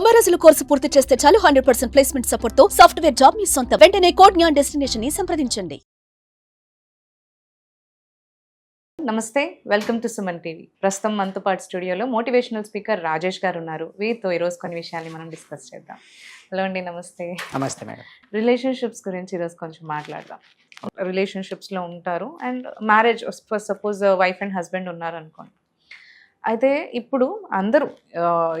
90 రోజుల కోర్సు పూర్తి చేస్తే చాలు 100% ప్లేస్మెంట్ సపోర్ట్ తో సాఫ్ట్వేర్ జాబ్ మీ సొంతం. వెంటనే కోడ్ జ్ఞాన్ డెస్టినేషన్ ని సంప్రదించండి. నమస్తే, వెల్కమ్ టు సుమన్ టీవీ. ప్రస్తుతం మనతో పాటు స్టూడియోలో మోటివేషనల్ స్పీకర్ రాజేష్ గారు ఉన్నారు. వీరితో ఈరోజు కొన్ని విషయాన్ని మనం డిస్కస్ చేద్దాం. హలో అండి, నమస్తే. నమస్తే మేడం. రిలేషన్షిప్స్ గురించి ఈరోజు కొంచెం మాట్లాడదాం. రిలేషన్షిప్స్లో ఉంటారు and marriage, suppose wife and husband ఉన్నారు అనుకోండి. అయితే ఇప్పుడు అందరూ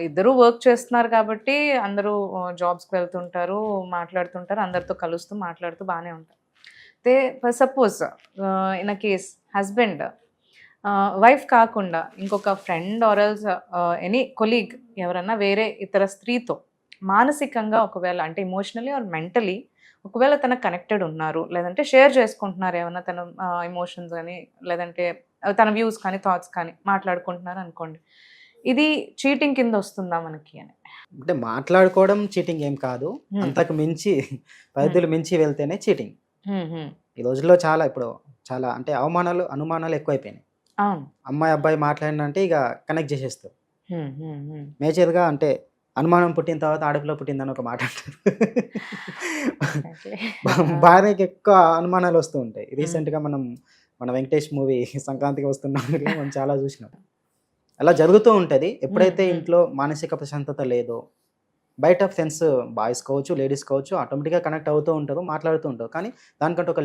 ఇద్దరు వర్క్ చేస్తున్నారు కాబట్టి అందరూ జాబ్స్కి వెళ్తుంటారు, మాట్లాడుతుంటారు, అందరితో కలుస్తూ మాట్లాడుతూ బాగానే ఉంటారు. అయితే suppose in a case husband wife కాకుండా ఇంకొక friend or else any colleague ఎవరన్నా వేరే ఇతర స్త్రీతో మానసికంగా ఒకవేళ అంటే ఎమోషనలీ ఆర్ మెంటలీ ఒకవేళ తన కనెక్టెడ్ ఉన్నారు, లేదంటే షేర్ చేసుకుంటున్నారు ఏమన్నా తన ఎమోషన్స్ కానీ లేదంటే తన వ్యూస్ కానీ థాట్స్ కానీ మాట్లాడుకుంటున్నారు అనుకోండి, ఇది చీటింగ్ కింద వస్తుందా మనకి అని? అంటే మాట్లాడుకోవడం చీటింగ్ ఏం కాదు, అంతకు మించి పరిధులు మించి వెళ్తేనే చీటింగ్. ఈ రోజుల్లో చాలా అంటే అనుమానాలు ఎక్కువైపోయినాయి. అమ్మాయి అబ్బాయి మాట్లాడినంటే ఇక కనెక్ట్ చేసేస్తారు. మేజర్గా అంటే అనుమానం పుట్టిన తర్వాత ఆడపిల్ల పుట్టిందని ఒక మాట అంటారు. భార్యకి ఎక్కువ అనుమానాలు వస్తూ ఉంటాయి. రీసెంట్గా మన వెంకటేష్ మూవీ సంక్రాంతికి వస్తున్నాం మనం చాలా చూసినాం. అలా జరుగుతూ ఉంటుంది. ఎప్పుడైతే ఇంట్లో మానసిక ప్రశాంతత లేదో బయట ఫ్రెండ్స్ బాయ్స్ కావచ్చు లేడీస్ కావచ్చు ఆటోమేటిక్గా కనెక్ట్ అవుతూ ఉంటారు, మాట్లాడుతూ ఉంటారు. కానీ దానికంటే ఒక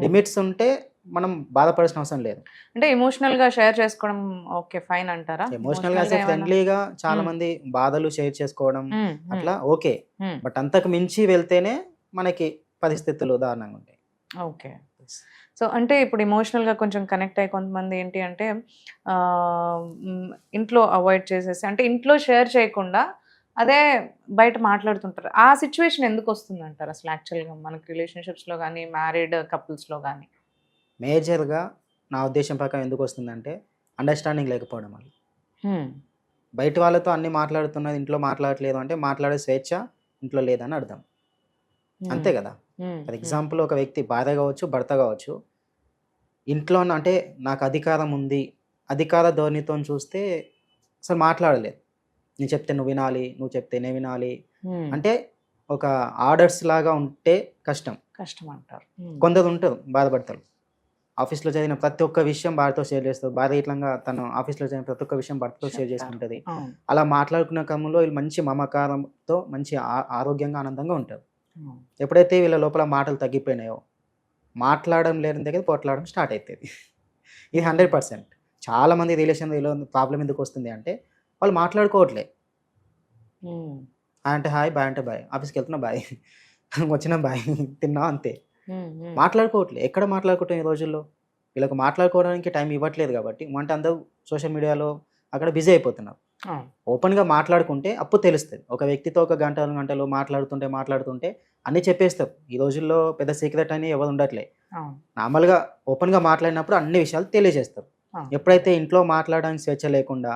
లిమిట్స్ ఉంటే మనం బాధపడాల్సిన అవసరం లేదు. అంటే ఎమోషనల్గా షేర్ చేసుకోవడం ఓకే ఫైన్ అంటారా? ఎమోషనల్గా ఫ్రెండ్లీగా చాలా మంది బాధలు షేర్ చేసుకోవడం అట్లా ఓకే, బట్ అంతకు మించి వెళ్తేనే మనకి పరిస్థితులు దారుణంగా ఉంటాయి. ఓకే, సో అంటే ఇప్పుడు ఎమోషనల్గా కొంచెం కనెక్ట్ అయ్యి కొంతమంది ఏంటి అంటే ఇంట్లో అవాయిడ్ చేసేసి అంటే ఇంట్లో షేర్ చేయకుండా అదే బయట మాట్లాడుతుంటారు. ఆ సిచ్యువేషన్ ఎందుకు వస్తుంది అంటారు అసలు యాక్చువల్గా మనకి రిలేషన్షిప్స్లో కానీ మ్యారీడ్ కపుల్స్లో కానీ? మేజర్గా నా ఉద్దేశం ప్రకారం ఎందుకు వస్తుందంటే అండర్స్టాండింగ్ లేకపోవడం వల్ల. బయట వాళ్ళతో అన్ని మాట్లాడుతున్నది, ఇంట్లో మాట్లాడట్లేదు అంటే మాట్లాడే స్వేచ్ఛ ఇంట్లో లేదని అర్థం. అంతే కదా. ఫర్ ఎగ్జాంపుల్ ఒక వ్యక్తి భార్య కావచ్చు భర్త కావచ్చు, ఇంట్లో అంటే నాకు అధికారం ఉంది అధికార ధోరణితో చూస్తే అసలు మాట్లాడలేదు. నేను చెప్తే నువ్వు వినాలి, నువ్వు చెప్తే నేను వినాలి అంటే ఒక ఆర్డర్స్ లాగా ఉంటే కష్టం అంటారు. కొందరు ఉంటారు బాధపడతారు. ఆఫీస్లో చదివిన ప్రతి ఒక్క విషయం భార్యతో షేర్ చేస్తారు, భార్య ఇట్లా తను ఆఫీస్లో చదివిన ప్రతి ఒక్క విషయం భర్తతో షేర్ చేసుకుంటుంది. అలా మాట్లాడుకున్న క్రమంలో వీళ్ళు మంచి మమకారంతో మంచి ఆరోగ్యంగా ఆనందంగా ఉంటారు. ఎప్పుడైతే వీళ్ళ లోపల మాటలు తగ్గిపోయినాయో మాట్లాడడం లేని దగ్గర పోట్లాడడం స్టార్ట్ అవుతుంది. ఇది 100%. చాలామంది రిలేషన్లో ప్రాబ్లం ఎందుకు వస్తుంది అంటే వాళ్ళు మాట్లాడుకోవట్లే. అంటే హాయ్, బాయ్ అంటే బాయ్, ఆఫీస్కి వెళ్తున్నా బాయ్, వచ్చినా బాయ్, తిన్నా అంతే. మాట్లాడుకోవట్లే. ఎక్కడ మాట్లాడుకుంటాం ఈ రోజుల్లో? వీళ్ళకి మాట్లాడుకోవడానికి టైం ఇవ్వట్లేదు కాబట్టి అంటే అందరూ సోషల్ మీడియాలో అక్కడ బిజీ అయిపోతున్నారు. ఓపెన్గా మాట్లాడుకుంటే అప్పుడు తెలుస్తుంది. ఒక వ్యక్తితో ఒక గంటలు మాట్లాడుతుంటే అన్నీ చెప్పేస్తారు. ఈ రోజుల్లో పెద్ద సీక్రెట్ అని ఎవరు ఉండట్లే. నార్మల్గా ఓపెన్గా మాట్లాడినప్పుడు అన్ని విషయాలు తెలియజేస్తారు. ఎప్పుడైతే ఇంట్లో మాట్లాడడానికి స్వేచ్ఛ లేకుండా,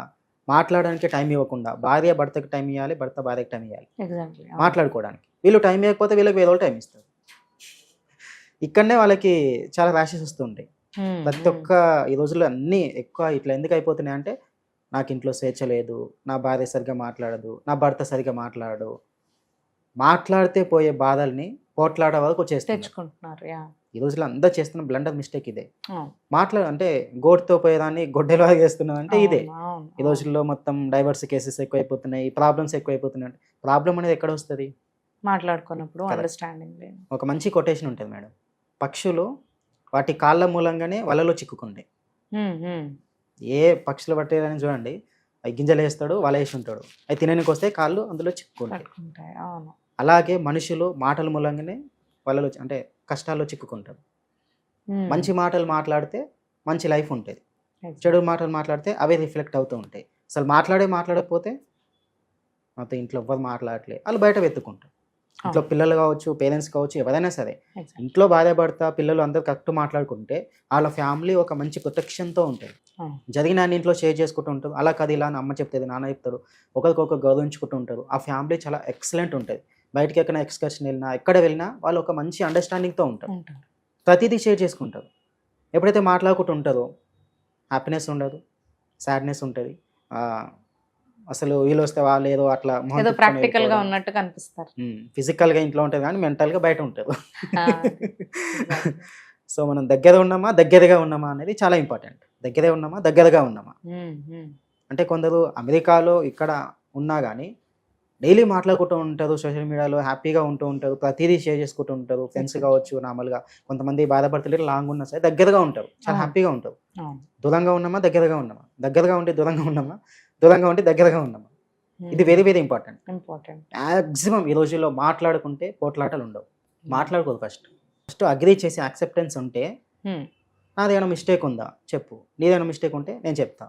మాట్లాడడానికి టైం ఇవ్వకుండా, భార్య భర్తకి టైం ఇవ్వాలి, భర్త భార్యకి టైం ఇవ్వాలి మాట్లాడుకోవడానికి. వీళ్ళు టైం ఇవ్వకపోతే వీళ్ళకి వేరే వాళ్ళు టైం ఇస్తారు. ఇక్కడనే వాళ్ళకి చాలా ర్యాషెస్ వస్తుంటాయి. ప్రతి ఒక్క ఈ రోజుల్లో అన్నీ ఎక్కువ ఇట్లా ఎందుకు అయిపోతున్నాయి అంటే నాకు ఇంట్లో స్వేచ్ఛ లేదు, నా భార్య సరిగ్గా మాట్లాడదు, నా భర్త సరిగ్గా మాట్లాడడు, మాట్లాడితే పోయే బాధల్ని పోట్లాడే వరకు తెచ్చుకుంటున్నారు. ఈ రోజుల్లో అందరూ చేస్తున్న బ్లండర్ మిస్టేక్ ఇదే. అంటే గోటుతో పోయేదాన్ని గొడ్డెలా చేస్తున్నది అంటే ఇదే. ఈ రోజుల్లో మొత్తం డైవర్స్ కేసెస్ ఎక్కువైపోతున్నాయి, ప్రాబ్లమ్స్ ఎక్కువైపోతున్నాయి. ప్రాబ్లం అనేది ఎక్కడ వస్తుంది? మాట్లాడుకున్నప్పుడు అండర్స్టాండింగ్. ఒక మంచి కొటేషన్ ఉంటుంది మేడం, పక్షులు వాటి కాళ్ళ మూలంగానే వలలో చిక్కుకుంటాయి. ఏ పక్షులు పట్టేదని చూడండి, అవి గింజలు వేస్తాడు, వల వేసి ఉంటాడు, అవి తినడానికి వస్తే కాళ్ళు అందులో చిక్కుకుంటాయి. అలాగే మనుషులు మాటల మూలంగానే వలలో అంటే కష్టాల్లో చిక్కుకుంటారు. మంచి మాటలు మాట్లాడితే మంచి లైఫ్ ఉంటుంది, చెడు మాటలు మాట్లాడితే అవే రిఫ్లెక్ట్ అవుతూ ఉంటాయి. అసలు మాట్లాడకపోతే మొత్తం ఇంట్లో ఎవ్వరు మాట్లాడట్లేదు, వాళ్ళు బయట వెతుక్కుంటారు. ఇంట్లో పిల్లలు కావచ్చు, పేరెంట్స్ కావచ్చు, ఎవరైనా సరే ఇంట్లో భార్య భర్త పిల్లలు అందరూ కరెక్ట్ మాట్లాడుకుంటే వాళ్ళ ఫ్యామిలీ ఒక మంచి ప్రొటెక్షన్తో ఉంటుంది. జరిగిన అన్ని ఇంట్లో షేర్ చేసుకుంటూ ఉంటారు. అలా కాదు ఇలా అమ్మ చెప్తుంది, నాన్న చెప్తారు, ఒకరికొకరు గౌరవించుకుంటూ ఉంటారు. ఆ ఫ్యామిలీ చాలా ఎక్సలెంట్ ఉంటుంది. బయటకి ఎక్కడైనా ఎక్స్కర్షన్ వెళ్ళినా ఎక్కడ వెళ్ళినా వాళ్ళు ఒక మంచి అండర్స్టాండింగ్తో ఉంటారు, ప్రతిదీ షేర్ చేసుకుంటారు. ఎప్పుడైతే మాట్లాడుకుంటూ ఉంటారో హ్యాపీనెస్ ఉండదు, సాడ్నెస్ ఉంటుంది, అసలు వీళ్ళు వస్తే వాళ్ళు ఏదో అట్లా ఏదో ప్రాక్టికల్ గా ఉన్నట్టు కనిపిస్తారు. ఫిజికల్ గా ఇంట్లో ఉంటుంది కానీ మెంటల్ గా బయట ఉంటుంది. ఆ, సో మనం దగ్గరగా ఉన్నామా అనేది చాలా ఇంపార్టెంట్. దగ్గరగా ఉన్నామా ఉమ్, ఉమ్, అంటే కొందరు అమెరికాలో ఇక్కడ ఉన్నా కానీ డైలీ మాట్లాడుకుంటూ ఉంటారు, సోషల్ మీడియాలో హ్యాపీగా ఉంటూ ఉంటారు, ప్రతిదీ షేర్ చేసుకుంటూ ఉంటారు, ఫ్రెండ్స్ కావచ్చు నార్మల్గా. కొంతమంది బాధపడతలేరు, లాంగ్ ఉన్నా సరే దగ్గరగా ఉంటారు, చాలా హ్యాపీగా ఉంటారు. అవును. దూరంగా ఉన్నామా దగ్గరగా ఉన్నామా, దగ్గరగా ఉంటే దూరంగా ఉన్నామా, దూరంగా ఉంటే దగ్గరగా ఉన్నామా, ఇది very very important. Important. Maximum ఈ రోజుల్లో మాట్లాడుకుంటే పోట్లాటలు ఉండవు. మాట్లాడుకోదు, ఫస్ట్ అగ్రీ చేసి యాక్సెప్టెన్స్ ఉంటే నాదేమైనా మిస్టేక్ ఉందా చెప్పు, నీదేమైనా మిస్టేక్ ఉంటే నేను చెప్తా.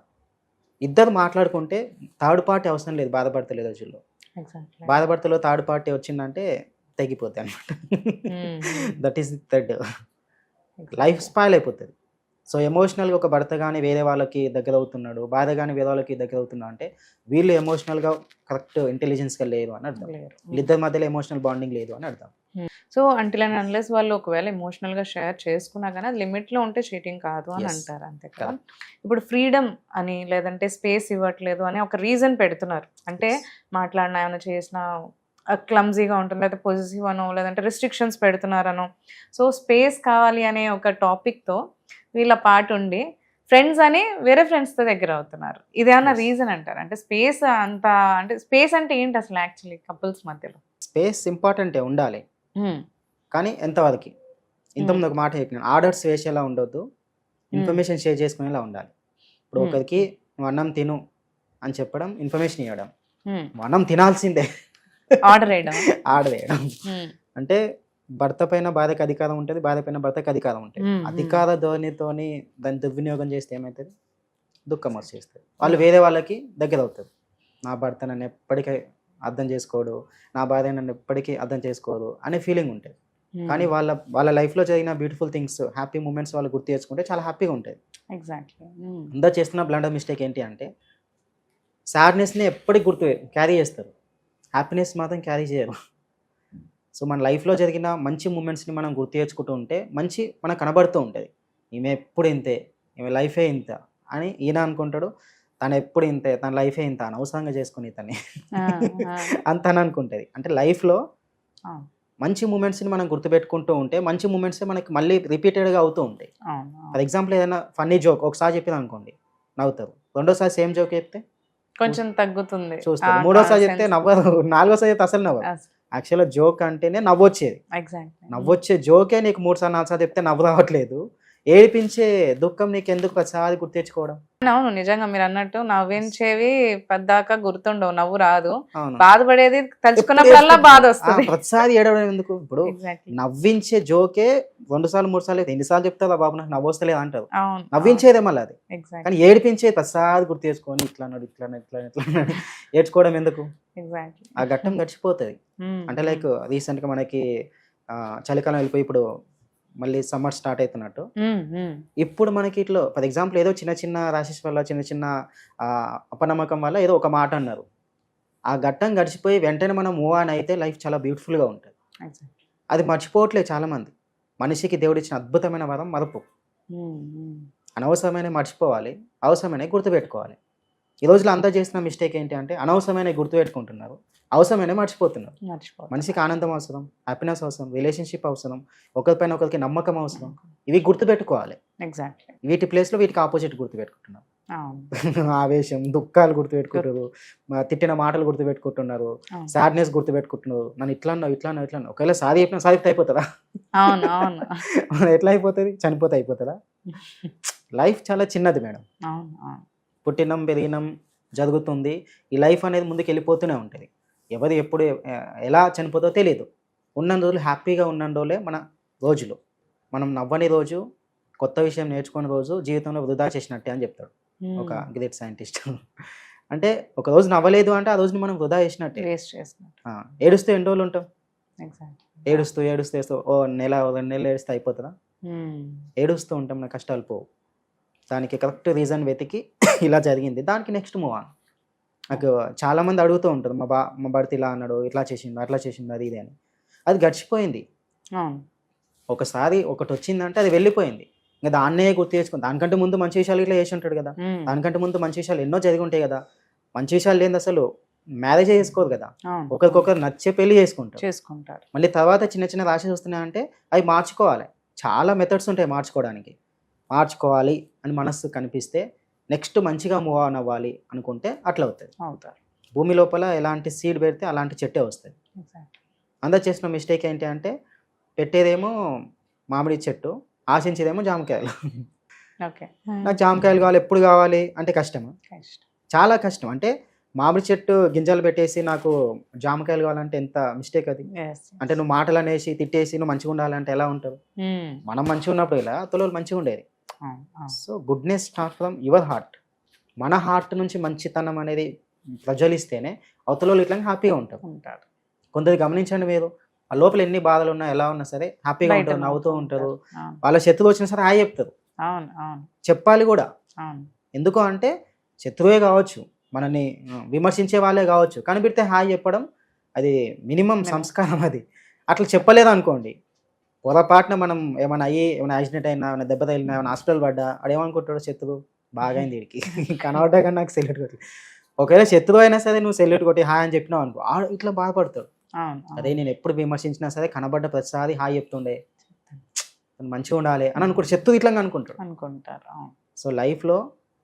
ఇద్దరు మాట్లాడుకుంటే థర్డ్ పార్టీ అవసరం లేదు బాధపడతలేదు రోజుల్లో. ఎగ్జాక్ట్లీ. బాధపడతలో థర్డ్ పార్టీ వచ్చిందంటే తెగిపోద్ది అనమాట. That is the third. Life spoil అయిపోతుంది. సో ఎమోషనల్గా ఒక భర్త కానీ వేరే వాళ్ళకి దగ్గర అవుతున్నాడు, భార్య కానీ వేరే వాళ్ళకి దగ్గర అవుతున్నాడు అంటే వీళ్ళు ఎమోషనల్గా కరెక్ట్ ఇంటెలిజెన్స్గా లేరు అని అర్థం. వీళ్ళిద్దరి మధ్యలో ఎమోషనల్ బాండింగ్ లేదు అని అర్థం. సో అంటిల్ అండ్ అన్లెస్ వాళ్ళు ఒకవేళ ఎమోషనల్ గా షేర్ చేసుకున్నా కానీ అది లిమిట్ లో ఉంటే చీటింగ్ కాదు అని Yes. అంటారు, అంతే కదా. ఇప్పుడు ఫ్రీడమ్ అని లేదంటే స్పేస్ ఇవ్వట్లేదు అని ఒక రీజన్ పెడుతున్నారు. అంటే మాట్లాడినా ఏమైనా చేసినా క్లమ్జీగా ఉంటుంది, లేదా పొజిటివ్ అనో లేదంటే రిస్ట్రిక్షన్స్ పెడుతున్నారనో. సో స్పేస్ కావాలి అనే ఒక టాపిక్తో వీళ్ళ పాటు ఉండి ఫ్రెండ్స్ అని వేరే ఫ్రెండ్స్తో దగ్గర అవుతున్నారు. ఇదేమన్నా Yes. రీజన్ అంటారు? అంటే స్పేస్ అంత, అంటే స్పేస్ అంటే ఏంటి అసలు యాక్చువల్లీ కపుల్స్ మధ్యలో? స్పేస్ ఇంపార్టెంటే, ఉండాలి, కానీ ఎంతవరకు. ఇంతకుముందు ఒక మాట చెప్పినాను, ఆర్డర్స్ వేసేలా ఉండొద్దు, ఇన్ఫర్మేషన్ షేర్ చేసుకునేలా ఉండాలి. ఇప్పుడు ఒకరికి నువ్వు అన్నం తిను అని చెప్పడం, ఇన్ఫర్మేషన్ ఇవ్వడం. నువ్వు అన్నం తినాల్సిందే, ఆర్డర్ వేయడం. ఆర్డర్ వేయడం అంటే భర్త పైన భార్యకి అధికారం ఉంటుంది, భార్య పైన భర్తకి అధికారం ఉంటుంది. అధికార ధోరణితోని దాన్ని దుర్వినియోగం చేస్తే ఏమవుతుంది, దుఃఖం వచ్చేస్తుంది. వాళ్ళు వేరే వాళ్ళకి దగ్గర అవుతారు. నా భర్త నన్ను ఎప్పటికీ అర్థం చేసుకోడు, నా భార్య నన్ను ఎప్పటికీ అర్థం చేసుకోదు అనే ఫీలింగ్ ఉంటుంది. కానీ వాళ్ళ లైఫ్లో జరిగిన బ్యూటిఫుల్ థింగ్స్, హ్యాపీ మూమెంట్స్ వాళ్ళు గుర్తు చేసుకుంటే చాలా హ్యాపీగా ఉంటుంది. ఎగ్జాక్ట్లీ. అందరూ చేస్తున్న బ్లండర్ మిస్టేక్ ఏంటి అంటే సాడ్నెస్ని ఎప్పటికి క్యారీ చేస్తారు, హ్యాపీనెస్ మాత్రం క్యారీ చేయరు. సో మన లైఫ్లో జరిగిన మంచి మూమెంట్స్ని మనం గుర్తు తెచ్చుకుంటూ ఉంటే మంచి మనకు కనబడుతూ ఉంటుంది. ఈమె ఎప్పుడు ఇంతే, ఈమె లైఫే ఇంత అని ఈయన అనుకుంటాడు, తను ఎప్పుడు ఇంతే, తన లైఫే ఇంత, అనవసరంగా చేసుకుని తనే అంత అని అనుకుంటుంది. అంటే లైఫ్లో మంచి మూమెంట్స్ని మనం గుర్తుపెట్టుకుంటూ ఉంటే మంచి మూమెంట్సే మనకి మళ్ళీ రిపీటెడ్గా అవుతూ ఉంటాయి. ఫర్ ఎగ్జాంపుల్ ఏదైనా ఫన్నీ జోక్ ఒకసారి చెప్పింది అనుకోండి, నవ్వుతారు. రెండోసారి సేమ్ జోక్ చెప్తే కొంచెం తగ్గుతుంది, చూస్తారు. మూడోసారి చెప్తే నవ్వరు, నాలుగోసారి చెప్తే అసలు నవ్వరు. యాక్చువల్గా జోక్ అంటేనే నవ్వొచ్చేది. నవ్వొచ్చే జోకే నీకు 3 సార్లు 4 సార్లు చెప్తే నవ్వు రావట్లేదు. ఏడిపించే దుఃఖం నీకు ఎందుకు ప్రతిసారి గుర్తు తెచ్చుకోవడం? అవును, నిజంగా మీరు అన్నట్టు నవ్వించేవి పెద్దాక గుర్తుండవు, నవ్వు రాదు. అవును, బాధపడేది తలుచుకున్నప్పుడల్లా బాధ వస్తుంది. ప్రతిసారి ఏడవడం ఎందుకు? ఇప్పుడు నవ్వించే జోకే 2 సార్లు 3 సార్లు ఎన్నిసార్లు చెప్తారా బాబు నాకు నవ్వు వస్తలేదు అంటారు. నవ్వించేదే మళ్ళీ అది. కానీ ఏడిపించే ప్రతిసారి గుర్తు తెచ్చుకొని ఇట్లా అన్నాడు ఇట్లా ఏడ్చుకోవడం ఎందుకు? ఆ ఘట్టం గడిచిపోతుంది. అంటే లైక్ రీసెంట్గా మనకి చలికాలం వెళ్ళిపోయి ఇప్పుడు మళ్ళీ సమ్మర్ స్టార్ట్ అవుతున్నట్టు ఇప్పుడు మనకి ఇట్లా ఫర్ ఎగ్జాంపుల్ ఏదో చిన్న చిన్న రాశెస్ వల్ల చిన్న అపనమ్మకం వల్ల ఏదో ఒక మాట అన్నారు, ఆ ఘట్టం గడిచిపోయి వెంటనే మనం మూవ్ ఆన్ అయితే లైఫ్ చాలా బ్యూటిఫుల్గా ఉంటుంది. అది మర్చిపోవట్లేదు చాలామంది. మనిషికి దేవుడు ఇచ్చిన అద్భుతమైన వరం మరపు. అనవసరమైన మర్చిపోవాలి, అవసరమైన గుర్తుపెట్టుకోవాలి. ఈ రోజులో అంతా చేసిన మిస్టేక్ ఏంటి అంటే అనవసరమైన గుర్తుపెట్టుకుంటున్నారు, అవసరమైన మర్చిపోతున్నారు. మనిషికి ఆనందం అవసరం, హ్యాపీనెస్ అవసరం, రిలేషన్షిప్ అవసరం, ఒకరిపైన ఒకరికి నమ్మకం అవసరం. ఇవి గుర్తుపెట్టుకోవాలి. వీటి ప్లేస్లో వీటికి ఆపోజిట్ గుర్తుపెట్టుకుంటున్నారు. ఆవేశం, దుఃఖాలు గుర్తుపెట్టుకుంటారు, తిట్టిన మాటలు గుర్తుపెట్టుకుంటున్నారు, సాడ్నెస్ గుర్తుపెట్టుకుంటున్నారు. నన్ను ఇట్లా ఒకవేళ సారీ చెప్పినా సారీ అయిపోతుందా? ఎట్లా అయిపోతుంది? చనిపోతే అయిపోతుందా? లైఫ్ చాలా చిన్నది మేడం. పుట్టినం పెరిగినం జరుగుతుంది. ఈ లైఫ్ అనేది ముందుకు వెళ్ళిపోతూనే ఉంటుంది. ఎవరు ఎప్పుడు ఎలా చనిపోతో తెలియదు. ఉన్న రోజులు హ్యాపీగా ఉన్న రోజులే మన రోజులు. మనం నవ్వని రోజు, కొత్త విషయం నేర్చుకునే రోజు జీవితంలో వృధా చేసినట్టే అని చెప్తాడు ఒక గ్రేట్ సైంటిస్ట్. అంటే ఒక రోజు నవ్వలేదు అంటే ఆ రోజుని మనం వృధా చేసినట్టే. ఏడుస్తూ ఎన్ని రోజులు ఉంటాం? ఏడుస్తూ ఓ నెల 2 నెలలు ఏడుస్తే అయిపోతుందా? ఏడుస్తూ ఉంటాం, నా కష్టాలు పోవు. దానికి కరెక్ట్ రీజన్ వెతికి ఇలా జరిగింది, దానికి నెక్స్ట్ మూవ్ ఆన్. నాకు చాలామంది అడుగుతూ ఉంటారు, మా భర్త ఇలా అన్నాడు, ఇట్లా చేసిండు, అట్లా చేసిండు, అది ఇది అని. అది గడిచిపోయింది. ఒకసారి ఒకటి వచ్చిందంటే అది వెళ్ళిపోయింది. ఇంకా దాన్నే గుర్తు తెచ్చుకుంది. దానికంటే ముందు మంచి విషయాలు ఇట్లా చేసి ఉంటాడు కదా, దానికంటే ముందు మంచి విషయాలు ఎన్నో జరిగి ఉంటాయి కదా. మంచి విషయాలు లేని అసలు మ్యారేజ్ చేసుకోరు కదా, అవును ఒకరికొకరు నచ్చే పెళ్లి చేసుకుంటారు. చేసుకుంటారు. మళ్ళీ తర్వాత చిన్న చిన్న ర్యాషెస్ వస్తున్నాయంటే అవి మార్చుకోవాలి. చాలా మెథడ్స్ ఉంటాయి మార్చుకోవడానికి. మార్చుకోవాలి అని మనస్సు కనిపిస్తే నెక్స్ట్ మంచిగా మూవ్ ఆన్ అవ్వాలి అనుకుంటే అట్లా అవుతుంది. అవుతారు. భూమి లోపల ఎలాంటి సీడ్ పెడితే అలాంటి చెట్టే వస్తుంది. Exactly. అందరు చేసిన మిస్టేక్ ఏంటి అంటే పెట్టేదేమో మామిడి చెట్టు, ఆశించేదేమో జామకాయలు. ఓకే. నాకు జామకాయలు కావాలి ఎప్పుడు కావాలి అంటే కష్టము, కష్టం. చాలా కష్టం. అంటే మామిడి చెట్టు గింజలు పెట్టేసి నాకు జామకాయలు కావాలంటే ఎంత మిస్టేక్ అది. Yes. అంటే నువ్వు మాటలు అనేసి తిట్టేసి నువ్వు మంచిగా ఉండాలంటే ఎలా ఉంటావు? మనం మంచిగా ఉన్నప్పుడు ఇలా తొలలు మంచిగా ఉండేది. అవును, అవును. So goodness start from your heart. మన హార్ట్ నుంచి మంచితనం అనేది ప్రజ్వలిస్తేనే అవతల ఇట్లా హ్యాపీగా ఉంటారు. ఉంటారు. కొందరు గమనించండి మీరు, ఆ లోపల ఎన్ని బాధలు ఉన్నా ఎలా ఉన్నా సరే హ్యాపీగా బయట ఉంటారు, నవ్వుతూ ఉంటారు. అవును, వాళ్ళ శత్రువు వచ్చినా సరే హాయ్ చెప్తారు. అవును, అవును, చెప్పాలి కూడా. అవును. ఎందుకు అంటే శత్రువే కావచ్చు, మనల్ని విమర్శించే వాళ్ళే కావచ్చు, కనిపెడితే హాయ్ చెప్పడం అది మినిమం సంస్కారం. అది అట్లా చెప్పలేదు అనుకోండి, పొరపాటున మనం ఏమైనా అయ్యి ఏమైనా యాక్సిడెంట్ అయినా, ఏమైనా దెబ్బ తగిలినా, ఏమైనా హాస్పిటల్ పడ్డా అడేమనుకుంటాడు శత్రువు, బాగా అయింది వీడికి కనబడ్డా కానీ నాకు సెల్యూట్ కొట్టి. ఒకవేళ శత్రువు అయినా సరే నువ్వు సెల్యూట్ కొట్టి హాయ్ అని చెప్పినావు అనుకో, ఇట్లా బాధపడతాడు. అవును, అదే నేను ఎప్పుడు విమర్శించినా సరే కనబడ్డ ప్రతిసారి హాయ్ చెప్తుండే, మంచిగా ఉండాలి అని అనుకుంటాడు. శత్రువు ఇట్లా అనుకుంటాడు. అనుకుంటారు. అవును. సో లైఫ్లో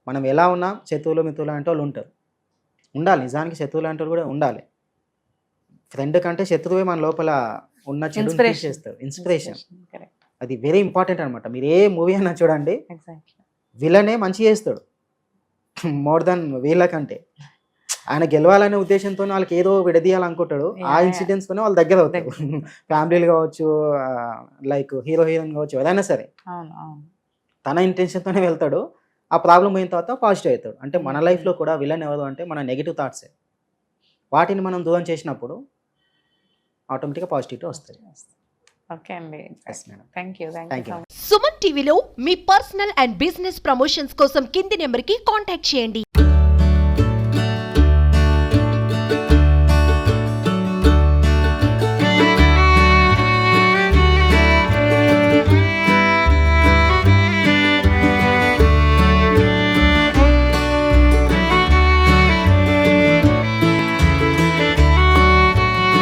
మనం ఎలా ఉన్నా శత్రువులు మిత్రులు అంటే వాళ్ళు ఉంటారు, ఉండాలి. నిజానికి శత్రువులు అంటే కూడా ఉండాలి. ఫ్రెండ్ కంటే శత్రువే మన లోపల ఉన్న చెడు చేస్తారు. Inspiration Correct. అది వెరీ ఇంపార్టెంట్ అనమాట. మీరు ఏ మూవీ అయినా చూడండి, Exactly. విలనే మంచి చేస్తాడు మోర్ దెన్ వీళ్ళకంటే. ఆయన గెలవాలనే ఉద్దేశంతో వాళ్ళకి ఏదో విడదీయాలనుకుంటాడు. ఆ Yeah. ఇన్సిడెంట్స్ తోనే వాళ్ళు దగ్గర అవుతారు. ఫ్యామిలీలు కావచ్చు, లైక్ హీరో హీరోయిన్ కావచ్చు, ఏదైనా సరే అవును, అవును. తన ఇంటెన్షన్తోనే వెళ్తాడు. ఆ ప్రాబ్లం పోయిన తర్వాత పాజిటివ్ అవుతాడు. అంటే మన లైఫ్లో కూడా విలన్ ఎవరు అంటే మన నెగిటివ్ థాట్సే. వాటిని మనం దూరం చేసినప్పుడు ఆటోమేటిక్గా పాజిటివిటీ వస్తుంది. ఓకే అండి. Yes, madam. Thank you. Thank you. Suman టీవీలో మీ పర్సనల్ అండ్ బిజినెస్ ప్రమోషన్స్ కోసం కింది నెంబర్కి కాంటాక్ట్ చేయండి.